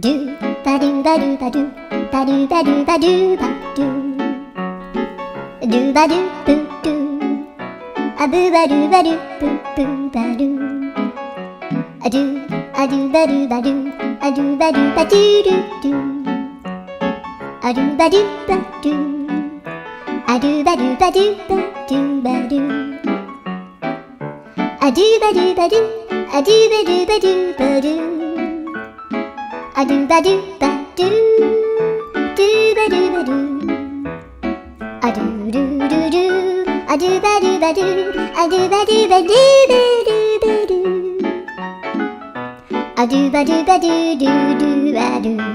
do ba do ba do ba do ba do ba do ba do ba do ba do boo do a boo ba do ba do boo boo ba do a do ba do ba do a do ba do ba do do do a do ba do ba do a do ba do ba do ba do ba do a do ba do ba do a do ba do ba do ba do a do ba do ba do do ba do ba do a do do do do a do ba do ba do a do ba do ba do ba do ba do a do ba do ba do do do ba do